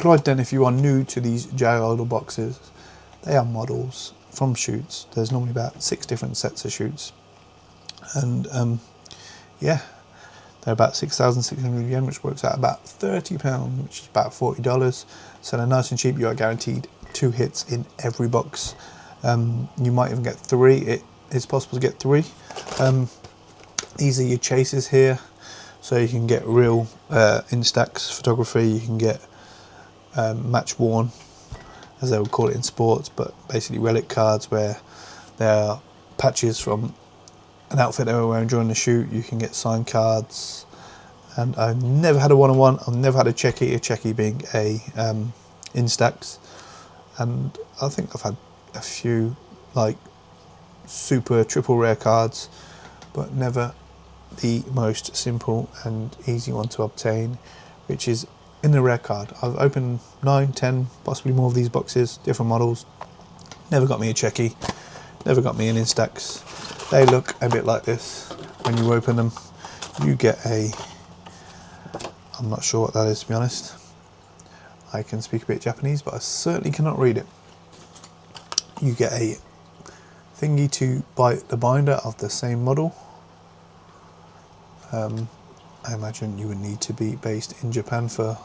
Right then, if you are new to these jail boxes, they are models from shoots. There's normally about 6 different sets of shoots, and yeah, they're about 6,600 yen, which works out about £30, which is about $40. So they're nice and cheap. You are guaranteed 2 hits in every box. You might even get 3. It is possible to get 3. These are your chases here, so you can get real Instax photography. You can get match worn, as they would call it in sports, but basically relic cards where there are patches from an outfit they were wearing during the shoot. You can get signed cards, and I've never had a one-on-one. I've never had a cheki being a Instax, and I think I've had a few like super triple rare cards, but never the most simple and easy one to obtain, which is in the rare card. I've opened 9, 10, possibly more of these boxes, different models. Never got me a cheki, never got me an Instax. They look a bit like this. When you open them, you get a, I'm not sure what that is, to be honest. I can speak a bit Japanese, but I certainly cannot read it. You get a thingy to bite the binder of the same model. I imagine you would need to be based in Japan for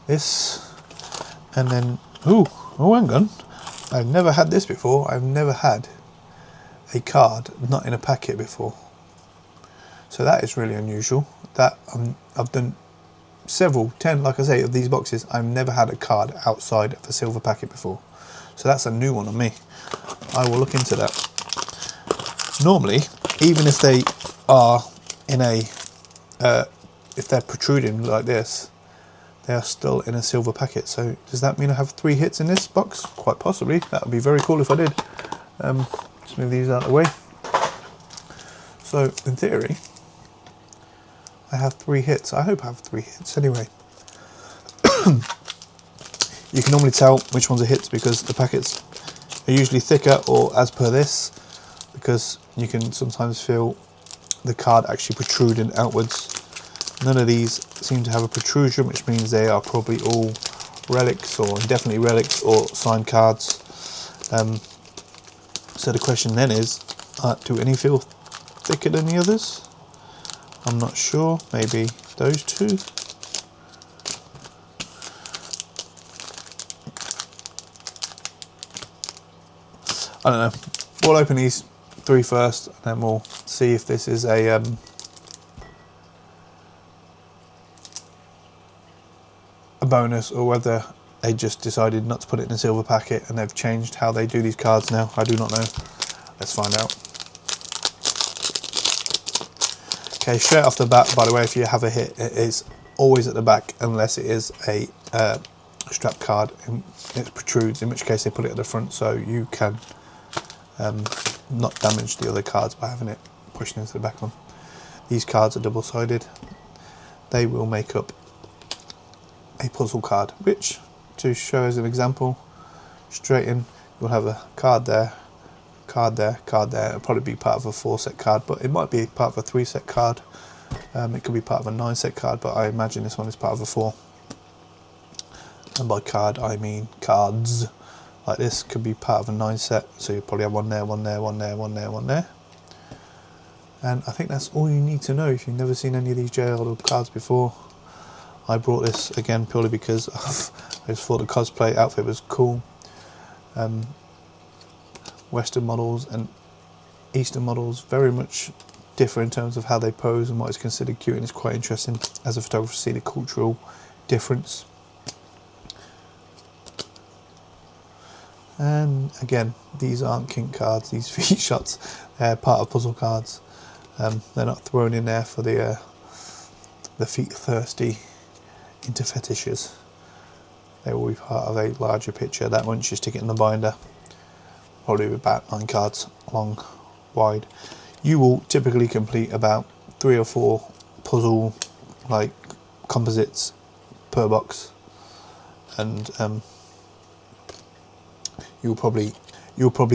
this. And then, oh, hang on. I've never had this before. I've never had a card not in a packet before. So that is really unusual. That I've done several, 10, like I say, of these boxes. I've never had a card outside of a silver packet before. So that's a new one on me. I will look into that. Normally, even if they are in a, if they're protruding like this, they are still in a silver packet. So does that mean I have 3 hits in this box? Quite possibly. That would be very cool if I did. Just move these out of the way. So in theory, I have 3 hits. I hope I have 3 hits anyway. You can normally tell which ones are hits because the packets are usually thicker, or as per this, because you can sometimes feel the card actually protruding outwards. None of these seem to have a protrusion, which means they are probably all relics, or definitely relics, or signed cards. So the question then is, do any feel thicker than the others? I'm not sure. Maybe those 2. I don't know. We'll open these 3 first, and then we'll see if this is a bonus, or whether they just decided not to put it in a silver packet and they've changed how they do these cards now. I do not know. Let's find out. Okay, straight off the bat, by the way, if you have a hit, it is always at the back unless it is a strap card and it protrudes, in which case they put it at the front so you can not damage the other cards by having it pushed into the back one. These cards are double-sided. They will make up a puzzle card, which, to show as an example, straight in, you'll have a card there, card there, card there. It'll probably be part of a 4-set card, but it might be part of a 3-set card. It could be part of a 9-set card, but I imagine this one is part of a 4. And by card, I mean cards. Like this could be part of a 9-set, so you probably have one there, one there, one there, one there, one there. And I think that's all you need to know if you've never seen any of these JL cards before. I brought this again purely because I just thought the cosplay outfit was cool. Western models and Eastern models very much differ in terms of how they pose and what is considered cute, and it's quite interesting as a photographer to see the cultural difference. And again, these aren't kink cards, these feet shots, they're part of puzzle cards. They're not thrown in there for the feet thirsty into fetishes. They will be part of a larger picture. That once you stick it in the binder, probably about 9 cards long, wide. You will typically complete about 3 or 4 puzzle like composites per box, and you'll probably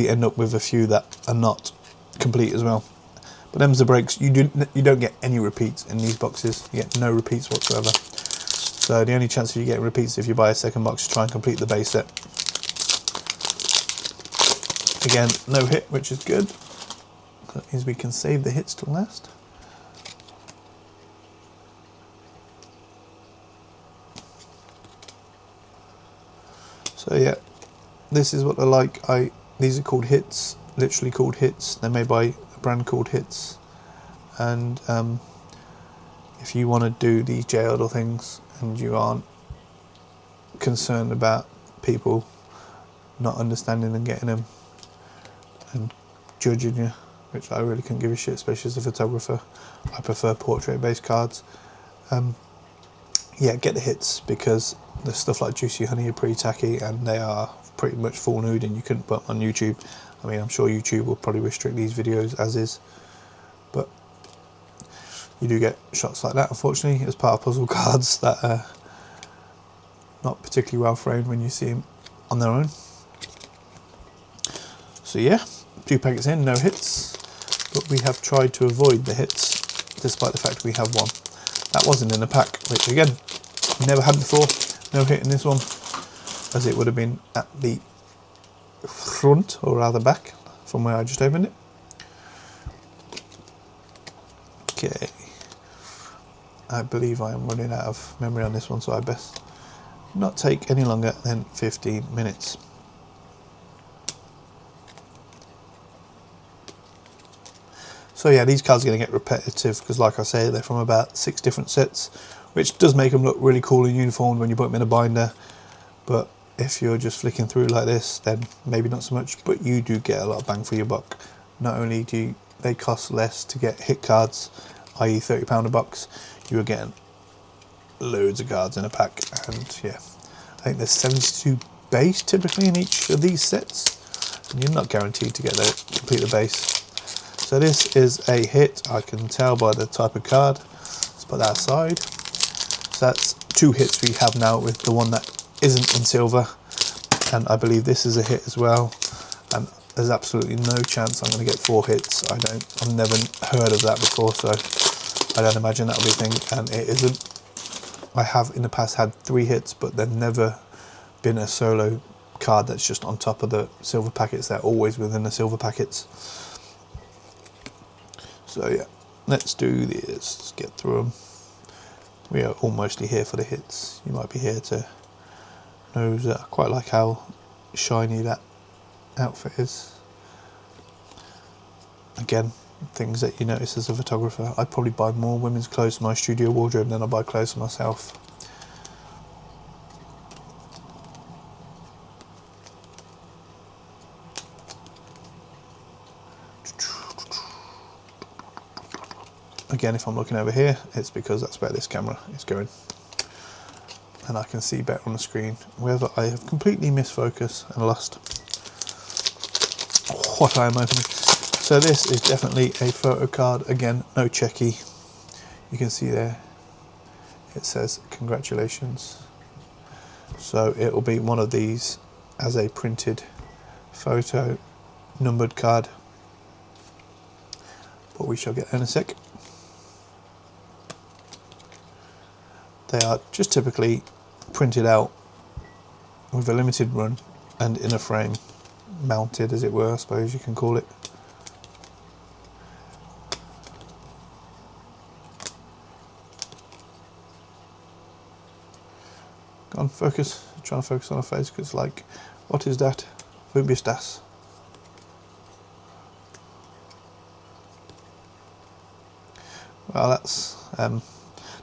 end up with a few that are not complete as well. But them's the breaks. You don't get any repeats in these boxes. You get no repeats whatsoever. So the only chance of you getting repeats if you buy a second box to try and complete the base set. Again, no hit, which is good. That means we can save the hits till last. So yeah, this is what they're like. These are called hits, literally called hits. They're made by a brand called Hits. And if you want to do these jail things and you aren't concerned about people not understanding and getting them and judging you, which I really couldn't give a shit, especially as a photographer. I prefer portrait-based cards. Yeah, get the hits, because the stuff like Juicy Honey are pretty tacky and they are pretty much full nude and you couldn't put them on YouTube. I mean, I'm sure YouTube will probably restrict these videos as is, but you do get shots like that, unfortunately, as part of puzzle cards that are not particularly well framed when you see them on their own. So yeah, 2 packets in, no hits, but we have tried to avoid the hits despite the fact we have one. That wasn't in the pack, which again, never had before. No hit in this one, as it would have been at the front, or rather back, from where I just opened it. Okay, I believe I am running out of memory on this one, so I best not take any longer than 15 minutes. So yeah, these cards are going to get repetitive because, like I say, they're from about 6 different sets, which does make them look really cool and uniform when you put them in a binder. But if you're just flicking through like this, then maybe not so much, but you do get a lot of bang for your buck. Not only do they cost less to get hit cards, i.e. £30 a box, you are getting loads of cards in a pack. And yeah, I think there's 72 base typically in each of these sets, and you're not guaranteed to get complete the base. So this is a hit, I can tell by the type of card. Let's put that aside. So that's 2 hits we have now with the one that isn't in silver, and I believe this is a hit as well, and there's absolutely no chance I'm going to get 4 hits. I've never heard of that before, so I don't imagine that'll be a thing, and it isn't. I have in the past had 3 hits, but there's never been a solo card that's just on top of the silver packets. They're always within the silver packets. So yeah, let's do this, let's get through them. We are almost here for the hits. You might be here to know that I quite like how shiny that outfit is. Again, things that you notice as a photographer. I'd probably buy more women's clothes for my studio wardrobe than I buy clothes for myself. Again, if I'm looking over here, it's because that's where this camera is going, and I can see better on the screen. Whether I have completely missed focus and lost what I am opening. So this is definitely a photo card. Again, no cheki. You can see there it says congratulations. So it will be one of these as a printed photo numbered card, but we shall get there in a sec. They are just typically printed out with a limited run and in a frame, mounted as it were, I suppose you can call it. Go on, focus. I'm trying to focus on her face because, like, what is that? Won't be das. Well, that's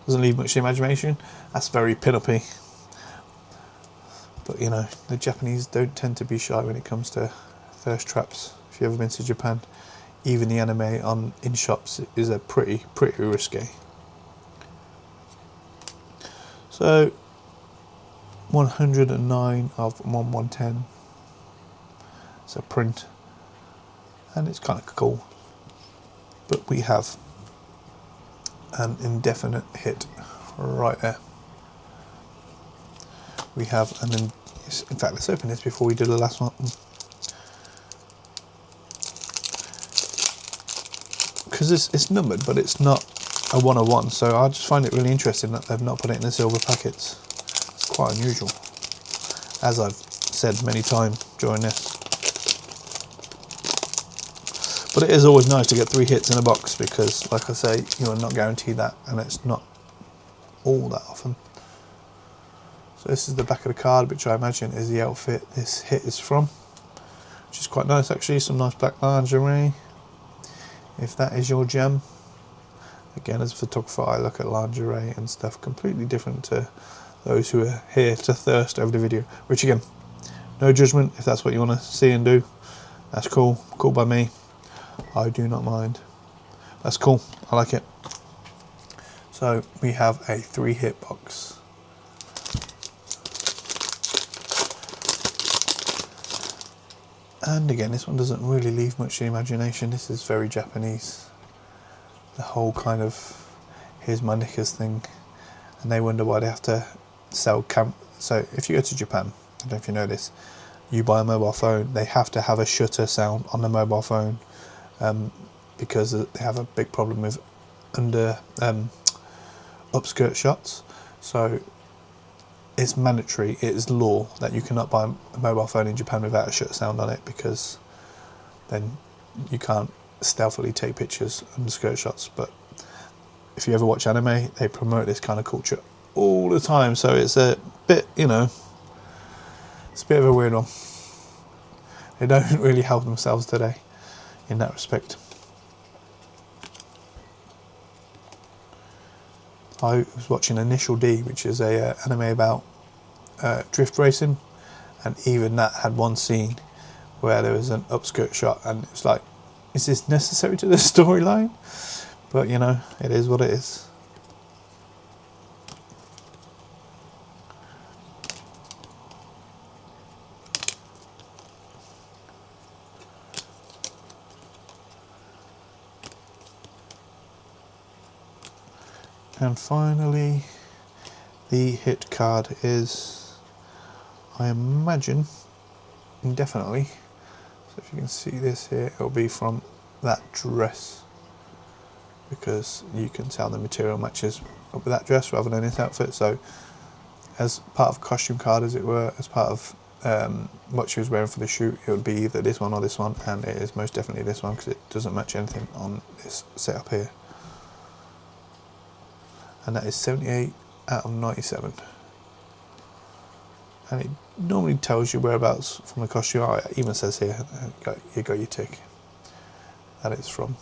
doesn't leave much to the imagination. That's very pin-uppy. But you know, the Japanese don't tend to be shy when it comes to thirst traps. If you've ever been to Japan, even the anime in shops is a pretty risky. So 109 of 110. It's a print, and it's kind of cool. But we have an indefinite hit right there. We have in fact, let's open this before we do the last one, because it's numbered, but it's not a 101, so I just find it really interesting that they've not put it in the silver packets. It's quite unusual, as I've said many times during this. But it is always nice to get 3 hits in a box, because like I say, you are not guaranteed that, and it's not all that often. So this is the back of the card, which I imagine is the outfit this hit is from, which is quite nice actually. Some nice black lingerie, if that is your jam. Again, as a photographer, I look at lingerie and stuff completely different to those who are here to thirst over the video, which again, no judgment. If that's what you want to see and do, that's cool. Cool by me. I do not mind. That's cool. I like it. So we have a 3-hit box. And again, this one doesn't really leave much to the imagination. This is very Japanese. The whole kind of, here's my knickers thing. And they wonder why they have to sell So if you go to Japan, I don't know if you know this, you buy a mobile phone, they have to have a shutter sound on the mobile phone, because they have a big problem with upskirt shots. So it's mandatory, it is law that you cannot buy a mobile phone in Japan without a shutter sound on it, because then you can't stealthily take pictures underskirt shots. But if you ever watch anime, they promote this kind of culture all the time, so it's a bit, you know, it's a bit of a weird one. They don't really help themselves today in that respect. I was watching Initial D, which is a anime about drift racing, and even that had one scene where there was an upskirt shot, and it was like, is this necessary to the storyline? But you know, it is what it is. And finally, the hit card is, I imagine, indefinitely. So if you can see this here, it'll be from that dress, because you can tell the material matches up with that dress rather than this outfit. So as part of a costume card, as it were, as part of what she was wearing for the shoot, it would be either this one or this one, and it is most definitely this one, because it doesn't match anything on this setup here. And that is 78 out of 97. And it normally tells you whereabouts from the costume. Oh, it even says here, you got your tick. That is from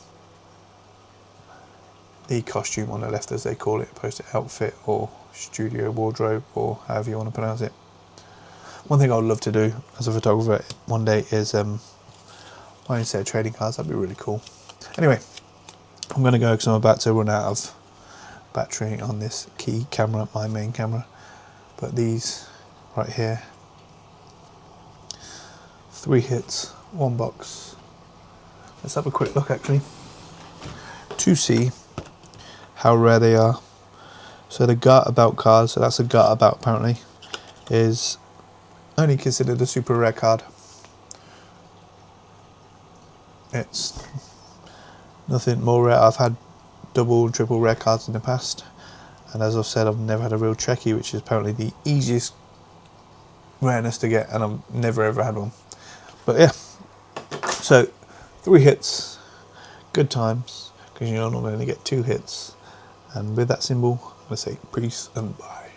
the costume on the left, as they call it, opposed to outfit or studio wardrobe, or however you want to pronounce it. One thing I would love to do as a photographer one day is buy a set of trading cards. That'd be really cool. Anyway, I'm going to go because I'm about to run out of battery on this key camera, my main camera. But these right here, 3 hits, 1 box. Let's have a quick look actually to see how rare they are. So the Got About card, so that's a Got About apparently, is only considered a super rare card. It's nothing more rare. I've had double and triple rare cards in the past, and as I've said, I've never had a real cheki, which is apparently the easiest rareness to get, and I've never ever had one. But yeah, so 3 hits, good times, because you normally only get 2 hits. And with that symbol, I'm going to say peace and bye.